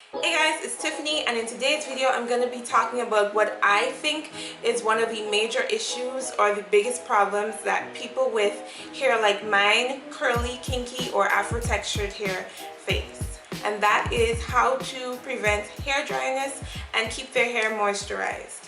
Hey guys, it's Tiffany, and in today's video I'm going to be talking about what I think is one of the major issues or the biggest problems that people with hair like mine, curly, kinky, or afro textured hair face. And that is how to prevent hair dryness and keep their hair moisturized.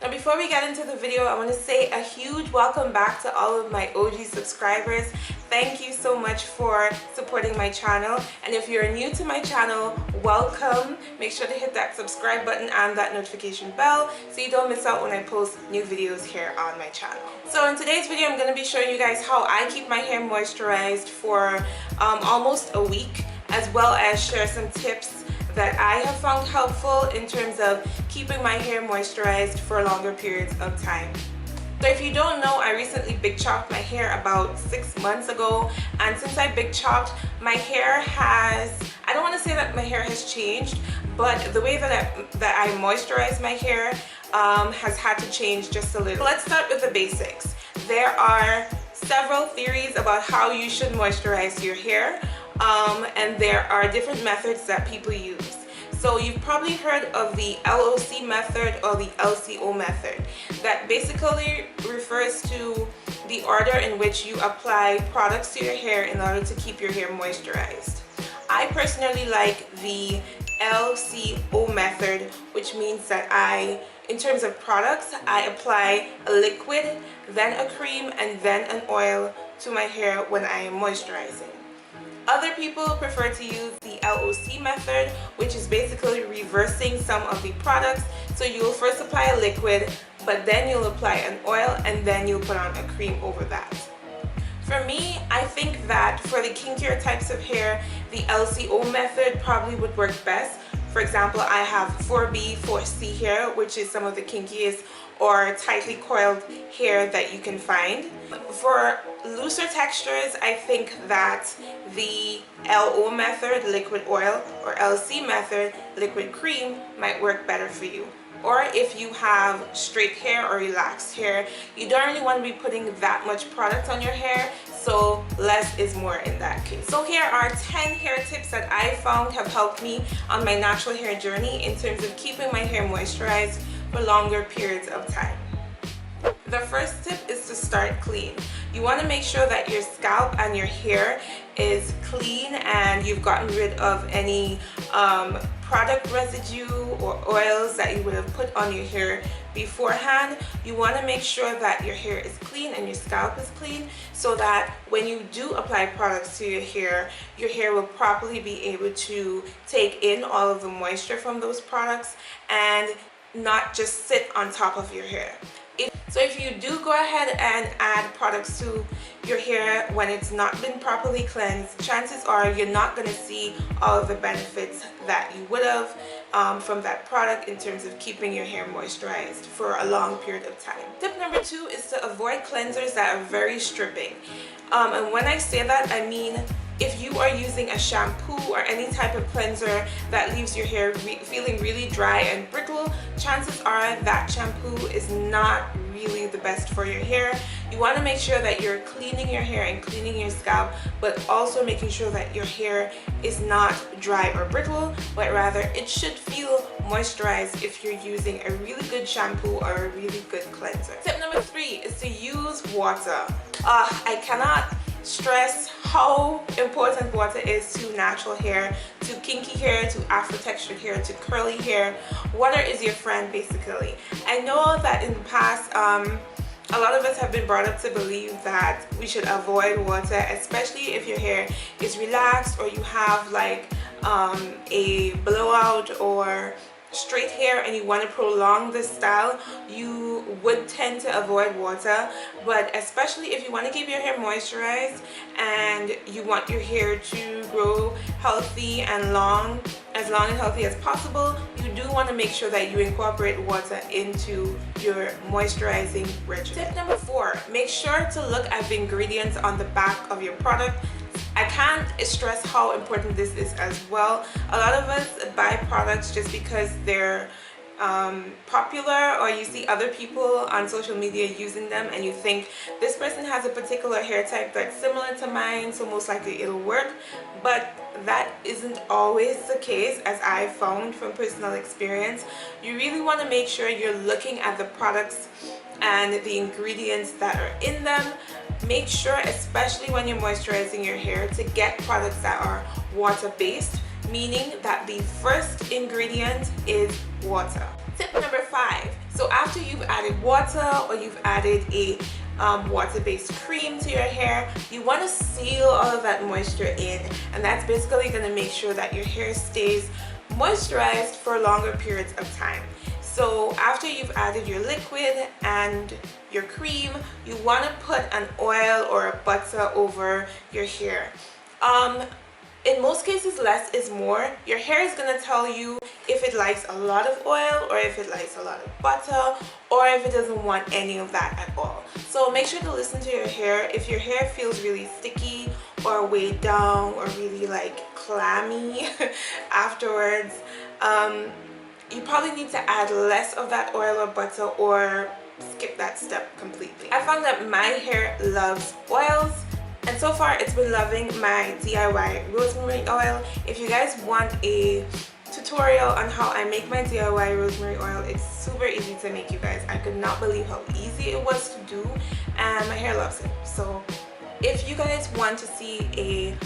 Now before we get into the video, I want to say a huge welcome back to all of my OG subscribers. Thank you so much for supporting my channel, and if you're new to my channel, welcome. Make sure to hit that subscribe button and that notification bell so you don't miss out when I post new videos here on my channel. So in today's video I'm going to be showing you guys how I keep my hair moisturized for almost a week, as well as share some tips that I have found helpful in terms of keeping my hair moisturized for longer periods of time. So if you don't know, I recently big chopped my hair about 6 months ago, and since I big chopped, my hair has, I don't want to say that my hair has changed, but the way that I moisturize my hair has had to change just a little. Let's start with the basics. There are several theories about how you should moisturize your hair. And there are different methods that people use. So you've probably heard of the LOC method or the LCO method. That basically refers to the order in which you apply products to your hair in order to keep your hair moisturized. I personally like the LCO method, which means that in terms of products, I apply a liquid, then a cream, and then an oil to my hair when I am moisturizing. Other people prefer to use the LOC method, which is basically reversing some of the products. So you'll first apply a liquid, but then you'll apply an oil, and then you'll put on a cream over that. For me, I think that for the kinkier types of hair, the LCO method probably would work best. For example, I have 4B, 4C hair, which is some of the kinkiest or tightly coiled hair that you can find. For looser textures, I think that the LO method, liquid oil, or LC method, liquid cream, might work better for you. Or if you have straight hair or relaxed hair, you don't really want to be putting that much product on your hair, so less is more in that case. So here are 10 hair tips that I found have helped me on my natural hair journey in terms of keeping my hair moisturized for longer periods of time. The first tip is to start clean. You want to make sure that your scalp and your hair is clean and you've gotten rid of any product residue or oils that you would have put on your hair beforehand. You want to make sure that your hair is clean and your scalp is clean, so that when you do apply products to your hair will properly be able to take in all of the moisture from those products and not just sit on top of your hair. So if you do go ahead and add products to your hair when it's not been properly cleansed, chances are you're not going to see all of the benefits that you would have from that product in terms of keeping your hair moisturized for a long period of time. Tip number 2 is to avoid cleansers that are very stripping. And when I say that, I mean if you are using a shampoo or any type of cleanser that leaves your hair feeling really dry and brittle, chances are that shampoo is not really the best for your hair. You want to make sure that you're cleaning your hair and cleaning your scalp, but also making sure that your hair is not dry or brittle, but rather it should feel moisturized if you're using a really good shampoo or a really good cleanser. Tip number 3 is to use water. I cannot stress how important water is to natural hair, to kinky hair, to afro textured hair, to curly hair. Water is your friend, basically. I know that in the past a lot of us have been brought up to believe that we should avoid water, especially if your hair is relaxed or you have like a blowout or straight hair and you want to prolong this style. You would tend to avoid water, but especially if you want to keep your hair moisturized and you want your hair to grow healthy and as long and healthy as possible, you do want to make sure that you incorporate water into your moisturizing regimen. Tip number 4, make sure to look at the ingredients on the back of your product. I can't stress how important this is as well. A lot of us buy products just because they're popular, or you see other people on social media using them and you think this person has a particular hair type that's similar to mine, so most likely it'll work. But that isn't always the case, as I found from personal experience. You really want to make sure you're looking at the products and the ingredients that are in them. Make sure, especially when you're moisturizing your hair, to get products that are water-based, meaning that the first ingredient is water. Tip number 5. So after you've added water, or you've added a water-based cream to your hair, you want to seal all of that moisture in, and that's basically going to make sure that your hair stays moisturized for longer periods of time. So after you've added your liquid and your cream, you want to put an oil or a butter over your hair. In most cases, less is more. Your hair is going to tell you if it likes a lot of oil, or if it likes a lot of butter, or if it doesn't want any of that at all. So make sure to listen to your hair. If your hair feels really sticky or weighed down or really like clammy afterwards, you probably need to add less of that oil or butter, or skip that step completely. I found that my hair loves oils, and so far it's been loving my DIY rosemary oil. If you guys want a tutorial on how I make my DIY rosemary oil, it's super easy to make, you guys. I could not believe how easy it was to do, and my hair loves it. So if you guys want to see a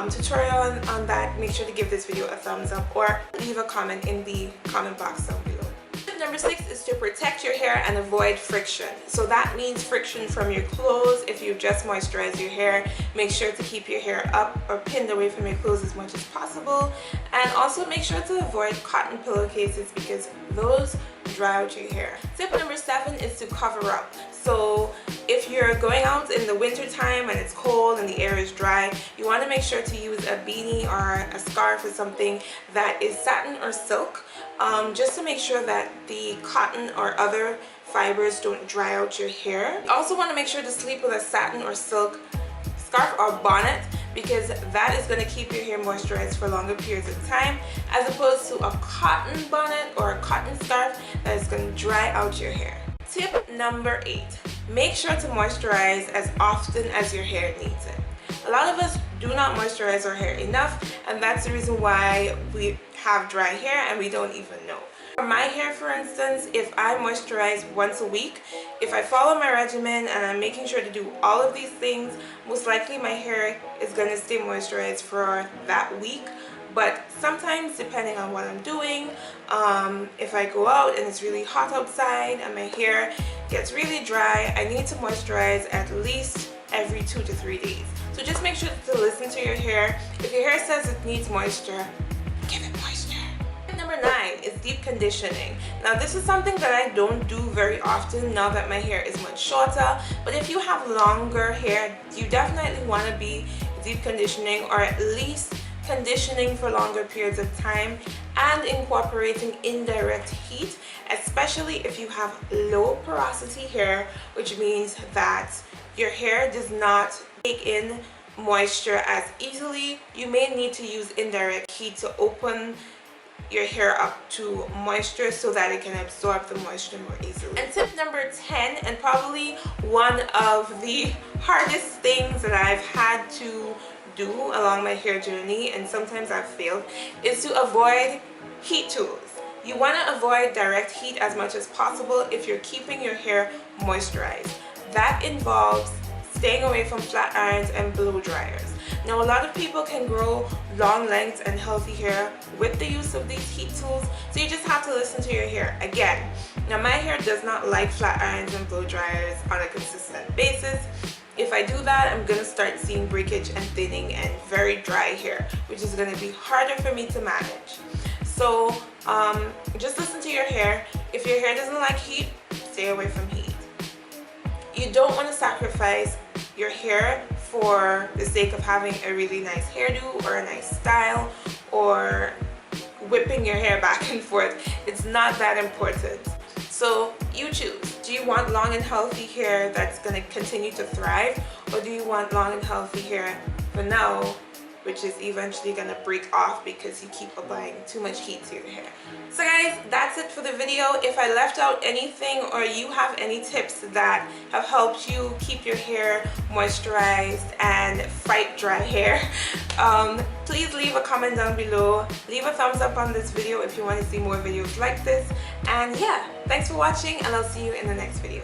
tutorial on that, make sure to give this video a thumbs up, or leave a comment in the comment box down below. Tip number 6 is to protect your hair and avoid friction. So that means friction from your clothes. If you just moisturize your hair, make sure to keep your hair up or pinned away from your clothes as much as possible. And also make sure to avoid cotton pillowcases, because those dry out your hair. Tip number 7 is to cover up. So if you're going out in the winter time and it's cold and the air is dry, you want to make sure to use a beanie or a scarf or something that is satin or silk, just to make sure that the cotton or other fibers don't dry out your hair. You also want to make sure to sleep with a satin or silk scarf or bonnet, because that is going to keep your hair moisturized for longer periods of time, as opposed to a cotton bonnet or a cotton scarf that is going to dry out your hair. Tip number 8. Make sure to moisturize as often as your hair needs it. A lot of us do not moisturize our hair enough, and that's the reason why we have dry hair and we don't even know. For my hair, for instance, if I moisturize once a week, if I follow my regimen and I'm making sure to do all of these things, most likely my hair is going to stay moisturized for that week. But sometimes, depending on what I'm doing, if I go out and it's really hot outside and my hair gets really dry, I need to moisturize at least every 2 to 3 days. So just make sure to listen to your hair. If your hair says it needs moisture, give it moisture. Number 9 is deep conditioning. Now this is something that I don't do very often now that my hair is much shorter, but if you have longer hair, you definitely want to be deep conditioning, or at least conditioning for longer periods of time, and incorporating indirect heat, especially if you have low porosity hair, which means that your hair does not take in moisture as easily. You may need to use indirect heat to open your hair up to moisture so that it can absorb the moisture more easily. And tip number 10, and probably one of the hardest things that I've had to do along my hair journey, and sometimes I've failed, is to avoid heat tools. You want to avoid direct heat as much as possible if you're keeping your hair moisturized. That involves staying away from flat irons and blow dryers. Now a lot of people can grow long lengths and healthy hair with the use of these heat tools, so you just have to listen to your hair. Again, now my hair does not like flat irons and blow dryers on a consistent basis. If I do that, I'm going to start seeing breakage and thinning and very dry hair, which is going to be harder for me to manage. So just listen to your hair. If your hair doesn't like heat, stay away from heat. You don't want to sacrifice your hair for the sake of having a really nice hairdo or a nice style, or whipping your hair back and forth. It's not that important. So you choose. Do you want long and healthy hair that's going to continue to thrive, or do you want long and healthy hair for now which is eventually gonna break off because you keep applying too much heat to your hair. So guys, that's it for the video. If I left out anything or you have any tips that have helped you keep your hair moisturized and fight dry hair, please leave a comment down below. Leave a thumbs up on this video if you want to see more videos like this. And yeah, thanks for watching, and I'll see you in the next video.